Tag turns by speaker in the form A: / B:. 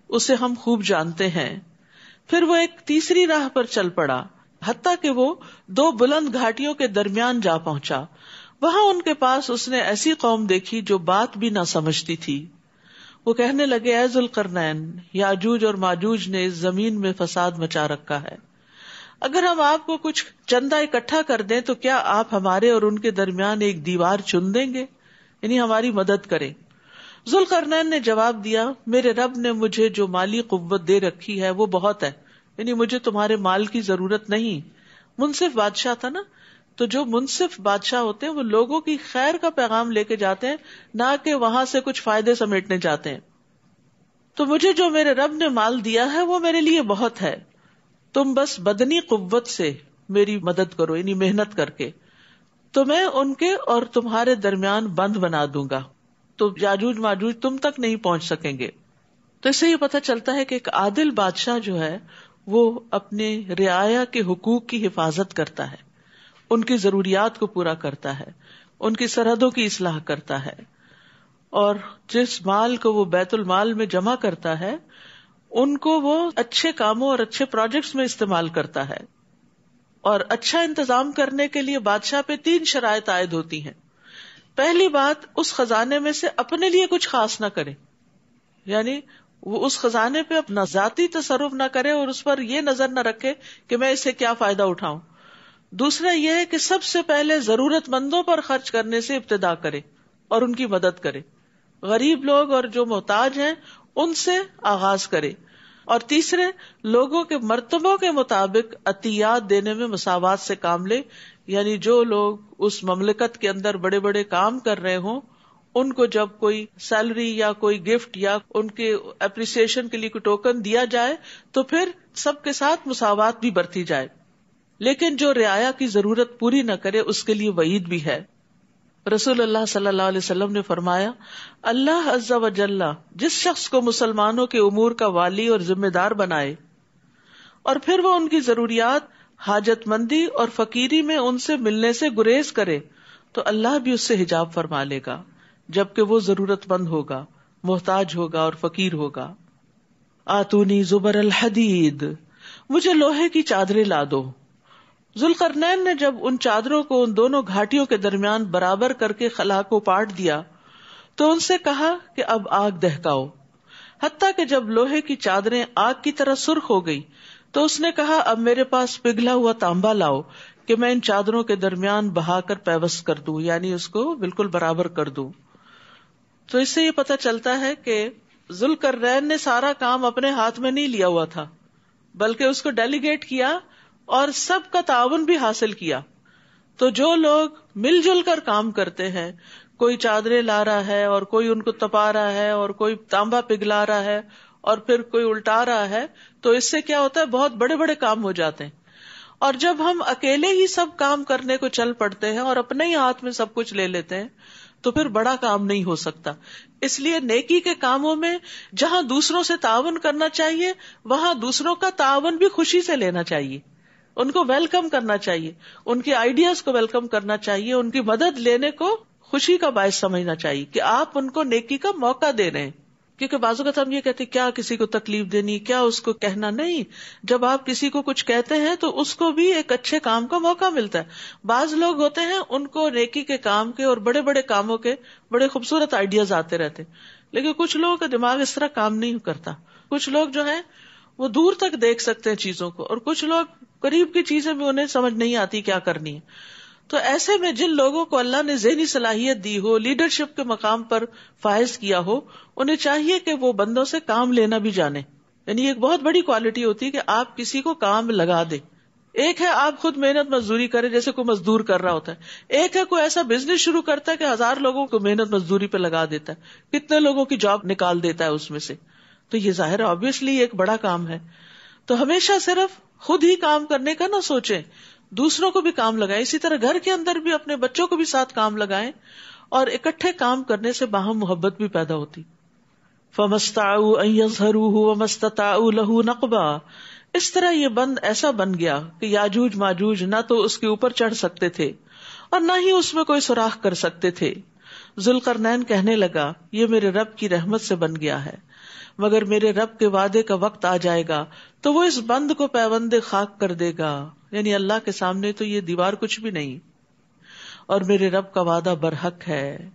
A: اسے ہم خوب جانتے ہیں. پھر وہ ایک تیسری راہ پر چل پڑا حتیٰ کہ وہ 2 بلند گھاٹیوں کے درمیان جا پہنچا. وہاں ان کے پاس اس نے ایسی قوم دیکھی جو بات بھی نہ سمجھتی تھی. وہ کہنے لگے اے ذوالقرنین، یاجوج اور ماجوج نے اس زمین میں فساد مچا رکھا ہے. اگر ہم آپ کو کچھ چندہ اکٹھا کر دیں تو کیا آپ ہمارے اور ان کے درمیان ایک دیوار چن دیں گے، یعنی ہماری مدد کریں؟ ذوالقرنین نے جواب دیا میرے رب نے مجھے جو مالی قوت دے رکھی ہے وہ بہت ہے، یعنی مجھے تمہارے مال کی ضرورت نہیں. منصف بادشاہ تھا نا، تو جو منصف بادشاہ ہوتے ہیں وہ لوگوں کی خیر کا پیغام لے کے جاتے ہیں، نہ کہ وہاں سے کچھ فائدے سمیٹنے جاتے ہیں. تو مجھے جو میرے رب نے مال دیا ہے وہ میرے لیے بہت ہے، تم بس بدنی قوت سے میری مدد کرو، یعنی محنت کر کے، تو میں ان کے اور تمہارے درمیان بند بنا دوں گا، تو یاجوج ماجوج تم تک نہیں پہنچ سکیں گے. تو اس سے یہ پتہ چلتا ہے کہ ایک عادل بادشاہ جو ہے وہ اپنے رعایا کے حقوق کی حفاظت کرتا ہے، ان کی ضروریات کو پورا کرتا ہے، ان کی سرحدوں کی اصلاح کرتا ہے، اور جس مال کو وہ بیت المال میں جمع کرتا ہے ان کو وہ اچھے کاموں اور اچھے پروجیکٹس میں استعمال کرتا ہے. اور اچھا انتظام کرنے کے لیے بادشاہ پہ 3 شرائط عائد ہوتی ہیں. پہلی بات، اس خزانے میں سے اپنے لیے کچھ خاص نہ کرے، یعنی وہ اس خزانے پہ اپنا ذاتی تصرف نہ کرے اور اس پر یہ نظر نہ رکھے کہ میں اس سے کیا فائدہ اٹھاؤں. دوسرا یہ ہے کہ سب سے پہلے ضرورت مندوں پر خرچ کرنے سے ابتدا کرے اور ان کی مدد کرے، غریب لوگ اور جو محتاج ہیں ان سے آغاز کرے. اور تیسرے، لوگوں کے مرتبوں کے مطابق عطیات دینے میں مساوات سے کام لے، یعنی جو لوگ اس مملکت کے اندر بڑے بڑے کام کر رہے ہوں ان کو جب کوئی سیلری یا کوئی گفٹ یا ان کے اپریسیشن کے لیے کوئی ٹوکن دیا جائے تو پھر سب کے ساتھ مساوات بھی برتی جائے. لیکن جو رعایا کی ضرورت پوری نہ کرے اس کے لیے وعید بھی ہے. رسول اللہ صلی اللہ علیہ وسلم نے فرمایا اللہ عز و جل جس شخص کو مسلمانوں کے امور کا والی اور ذمہ دار بنائے اور پھر وہ ان کی ضروریات، حاجت مندی اور فقیری میں ان سے ملنے سے گریز کرے تو اللہ بھی اس سے حجاب فرما لے گا، جبکہ وہ ضرورت مند ہوگا، محتاج ہوگا اور فقیر ہوگا. آتونی زبر الحدید، مجھے لوہے کی چادریں لا دو. ذوالقرنین نے جب ان چادروں کو ان دونوں گھاٹیوں کے درمیان برابر کر کے خلا کو پاٹ دیا تو ان سے کہا کہ اب آگ دہکاؤ. حتیٰ کہ جب لوہے کی چادریں آگ کی طرح سرخ ہو گئی تو اس نے کہا اب میرے پاس پگھلا ہوا تانبا لاؤ کہ میں ان چادروں کے درمیان بہا کر پیوست کر دوں، یعنی اس کو بالکل برابر کر دوں. تو اس سے یہ پتہ چلتا ہے کہ ذوالقرنین نے سارا کام اپنے ہاتھ میں نہیں لیا ہوا تھا، بلکہ اس کو ڈیلیگیٹ کیا اور سب کا تعاون بھی حاصل کیا. تو جو لوگ مل جل کر کام کرتے ہیں، کوئی چادریں لا رہا ہے اور کوئی ان کو تپا رہا ہے اور کوئی تانبا پگھلا رہا ہے اور پھر کوئی الٹا رہا ہے، تو اس سے کیا ہوتا ہے، بہت بڑے بڑے کام ہو جاتے ہیں. اور جب ہم اکیلے ہی سب کام کرنے کو چل پڑتے ہیں اور اپنے ہی ہاتھ میں سب کچھ لے لیتے ہیں تو پھر بڑا کام نہیں ہو سکتا. اس لیے نیکی کے کاموں میں جہاں دوسروں سے تعاون کرنا چاہیے وہاں دوسروں کا تعاون بھی خوشی سے لینا چاہیے، ان کو ویلکم کرنا چاہیے، ان کے آئیڈیاز کو ویلکم کرنا چاہیے، ان کی مدد لینے کو خوشی کا باعث سمجھنا چاہیے کہ آپ ان کو نیکی کا موقع دے رہے ہیں. کیونکہ بعض اوقات ہم یہ کہتے ہیں کیا کسی کو تکلیف دینی، کیا اس کو کہنا. نہیں، جب آپ کسی کو کچھ کہتے ہیں تو اس کو بھی ایک اچھے کام کا موقع ملتا ہے. بعض لوگ ہوتے ہیں ان کو نیکی کے کام کے اور بڑے بڑے کاموں کے بڑے خوبصورت آئیڈیاز آتے رہتے ہیں، لیکن کچھ لوگوں کا دماغ اس طرح کام نہیں کرتا. کچھ لوگ جو ہیں وہ دور تک دیکھ سکتے ہیں چیزوں کو، اور کچھ لوگ قریب کی چیزیں بھی انہیں سمجھ نہیں آتی کیا کرنی ہے. تو ایسے میں جن لوگوں کو اللہ نے ذہنی صلاحیت دی ہو، لیڈرشپ کے مقام پر فائز کیا ہو، انہیں چاہیے کہ وہ بندوں سے کام لینا بھی جانے. یعنی ایک بہت بڑی کوالٹی ہوتی ہے کہ آپ کسی کو کام لگا دیں. ایک ہے آپ خود محنت مزدوری کریں جیسے کوئی مزدور کر رہا ہوتا ہے، ایک ہے کوئی ایسا بزنس شروع کرتا ہے کہ 1000 لوگوں کو محنت مزدوری پہ لگا دیتا ہے، کتنے لوگوں کی جاب نکال دیتا ہے اس میں سے. تو یہ ظاہر ہے آبویسلی ایک بڑا کام ہے. تو ہمیشہ صرف خود ہی کام کرنے کا نہ سوچیں، دوسروں کو بھی کام لگائیں. اسی طرح گھر کے اندر بھی اپنے بچوں کو بھی ساتھ کام لگائیں، اور اکٹھے کام کرنے سے باہم محبت بھی پیدا ہوتی. فَمَسْتَطَاعُوا أَن يَظْهَرُوهُ وَمَا اسْتَطَاعُوا لَهُ نَقْبًا. اس طرح یہ بند ایسا بن گیا کہ یاجوج ماجوج نہ تو اس کے اوپر چڑھ سکتے تھے اور نہ ہی اس میں کوئی سوراخ کر سکتے تھے. ذوالقرنین کہنے لگا یہ میرے رب کی رحمت سے بن گیا ہے. مگر میرے رب کے وعدے کا وقت آ جائے گا تو وہ اس بند کو پیوند خاک کر دے گا. یعنی اللہ کے سامنے تو یہ دیوار کچھ بھی نہیں، اور میرے رب کا وعدہ برحق ہے.